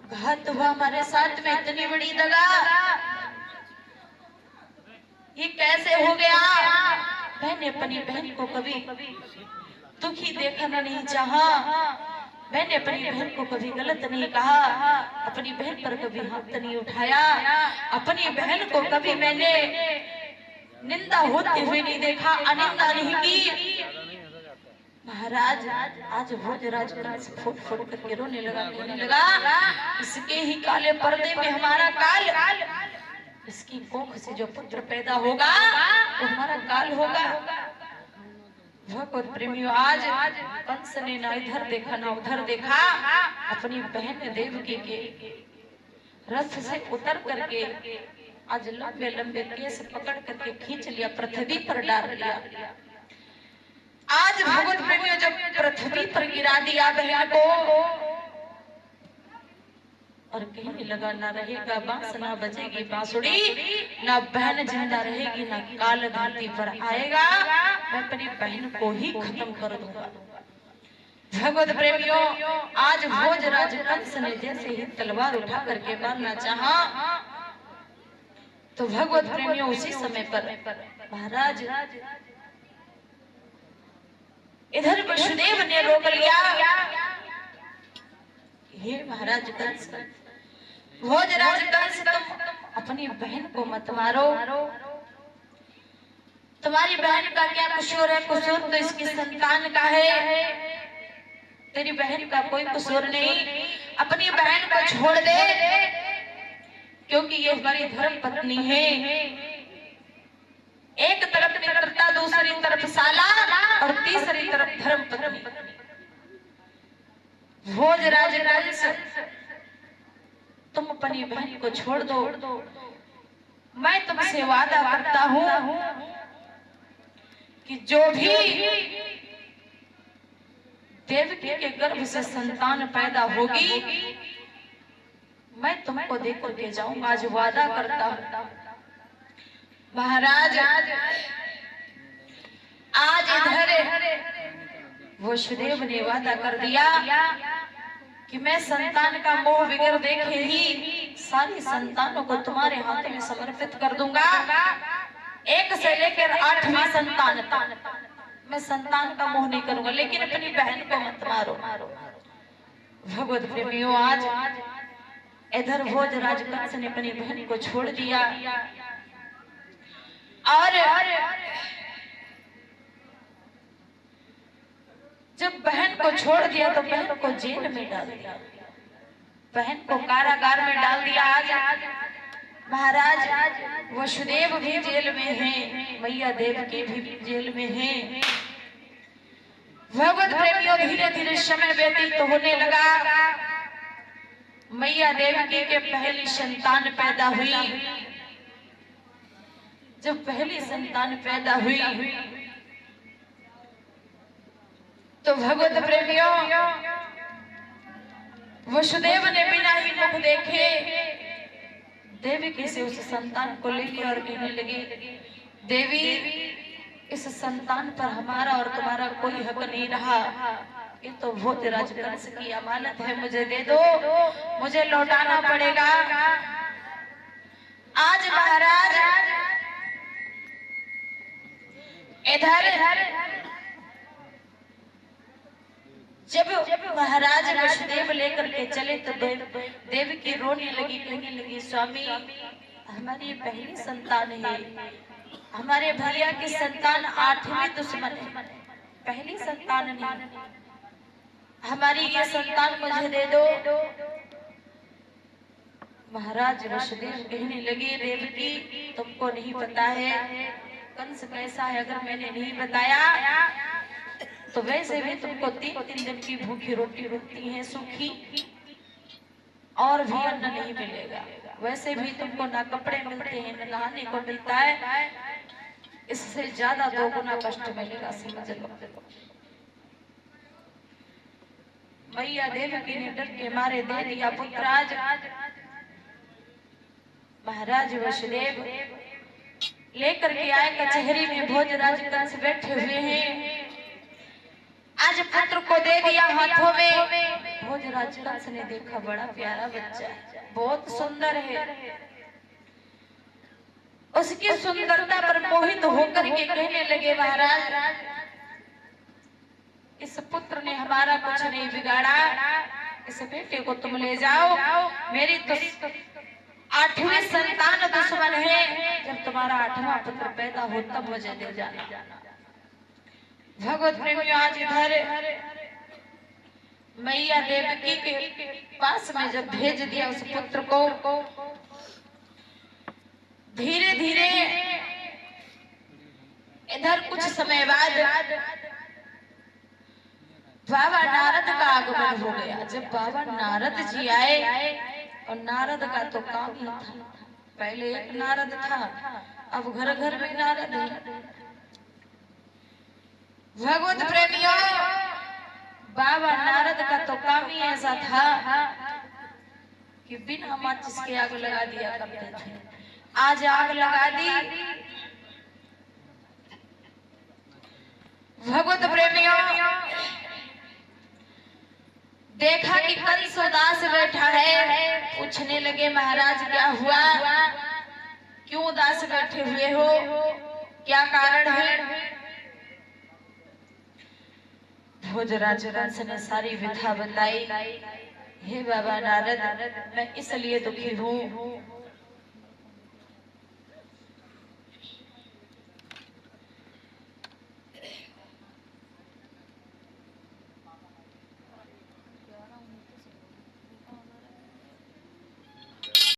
घात हुआ हमारे साथ में, इतनी बड़ी दगा ये कैसे हो गया। मैंने अपनी बहन को कभी दुखी देखना नहीं चाहा, मैंने अपनी बहन को कभी गलत नहीं कहा, अपनी बहन पर कभी हाथ नहीं उठाया, अपनी बहन को कभी मैंने निंदा होते हुए नहीं देखा, अनिंदा नहीं की। महाराज आज भोजराज फुट फुट करके रोने लगा, कहने लगा इसके ही काले पर्दे में हमारा काल, इसकी कोख से जो पुत्र पैदा होगा वो हमारा काल होगा। भगवत प्रेमियों, आज कंस ने ना इधर देखा ना उधर देखा, अपनी बहन देवकी के रथ से उतर करके आज लंबे लंबे केस पकड़ करके खींच लिया, पृथ्वी पर डाल दिया। आज भगवत प्रेमियों जब पृथ्वी पर गिरा दिया बहन को और कहने लगा ना रहेगा बांस ना बजेगी बांसुरी, ना बहन जिंदा रहेगी ना काल धरती पर आएगा, मैं अपनी बहन को ही खत्म कर दूंगा। भगवत प्रेमियों, आज भोजराज कंस ने जैसे ही तलवार उठा करके मारना चाहा तो भगवत प्रेमियों उसी समय पर महाराज इधर वसुदेव ने रोक लिया। हे महाराज कंस, भोजराज कंस, तुम अपनी बहन को मत मारो, तुम्हारी बहन का क्या कसूर है? कसूर तो इसकी संतान का है, तेरी बहन का कोई कसूर नहीं, अपनी बहन को छोड़ दे, क्योंकि ये हमारी धर्म पत्नी है। एक तरफ मित्रता, दूसरी तरफ साला और तीसरी तरफ धर्म पत्नी। भोजराज कंस, तुम अपनी बहन को छोड़ दो, मैं तुमसे वादा करता हूं कि जो भी देवकी के गर्भ से संतान पैदा होगी मैं तुमको देख करके जाऊंगा, आज वादा करता हूं। महाराज आज इधर वसुदेव ने वादा कर दिया कि मैं संतान का मोह बिगर देखे ही सारी संतानों को तुम्हारे हाथ में समर्पित कर दूंगा। 1 से लेकर 8वीं संतान तक मैं संतान का मोह नहीं करूंगा, लेकिन अपनी बहन को मत मारो। भगवत प्रेमियों, आज इधर भोजराज कंस ने अपनी बहन को छोड़ दिया और जब बहन को छोड़ दिया तो बहन को जेल में डाल दिया, बहन को कारागार में डाल दिया। आज महाराज वसुदेव भी जेल में हैं, मैया देवकी भी जेल में हैं। भगवत प्रेमियों, धीरे धीरे समय व्यतीत होने लगा। मैया देवकी के पहली संतान पैदा हुई। जब पहली संतान पैदा हुई तो भगवत प्रेमियों वसुदेव ने बिना ही मुख देखे देवकी से उस संतान को ले लिया और कहने लगे, देवी इस संतान पर हमारा और तुम्हारा कोई हक नहीं रहा, ये तो भोजराज कंस की अमानत है, मुझे दे दो, मुझे लौटाना पड़ेगा। आज महाराज इधर जब महाराज वसुदेव लेकर के चले तो देवकी रोने लगी, कहने लगी, स्वामी हमारी पहली संतान है, हमारे भैया की संतान 8वीं दुश्मन है, पहली संतान नहीं, हमारी ये संतान मुझे दे दो। महाराज वसुदेव कहने लगे, देवकी तुमको नहीं पता है कंस कैसा है, अगर मैंने नहीं बताया तो वैसे भी तुमको 3 दिन की भूखी रोटी मिलती है सूखी, और भी अन्न नहीं मिलेगा, वैसे भी तुमको ना कपड़े मिलते हैं ना नहाने को मिलता है, इससे ज्यादा 2 गुना कष्ट मिलेगा, समझ लो। मैया देवकी ने डर के मारे दे दिया पुत्र। आज महाराज वसुदेव लेकर के आए, कचहरी में भोजराज कंस बैठे हुए हैं। आज पुत्र को दे दिया हाथों में। भोजराज कंस ने देखा बड़ा प्यारा बच्चा है, बहुत सुंदर है। उसकी सुंदरता पर मोहित होकर के कहने लगे महाराज इस पुत्र ने हमारा कुछ नहीं बिगाड़ा, इस बेटे को तुम ले जाओ, मेरी तो 8वीं संतान दुश्मन है, जब तुम्हारा 8वां पुत्र पैदा हो तब मुझे ले जाना। भगवत प्रेमियों आज इधर मैया देवकी के पास में जब भेज दिया उस पुत्र को, धीरे धीरे इधर कुछ समय बाद बाबा नारद का आगमन हो गया। जब बाबा नारद जी आए, और नारद का तो काम ही था, पहले एक नारद था, अब घर घर में नारद है। भगवत प्रेमियों बाबा नारद का तो काम ही ऐसा था कि बिना माचिस के आग लगा दिया करते थे। आज आग लगा दी। भगवत प्रेमियों देखा कि कंस उदास बैठा है, पूछने लगे महाराज क्या हुआ, क्यों उदास बैठे हुए हो, क्या कारण है। भोजराज कंस ने सारी व्यथा बताई। हे बाबा नारद, मैं इसलिए दुखी हूँ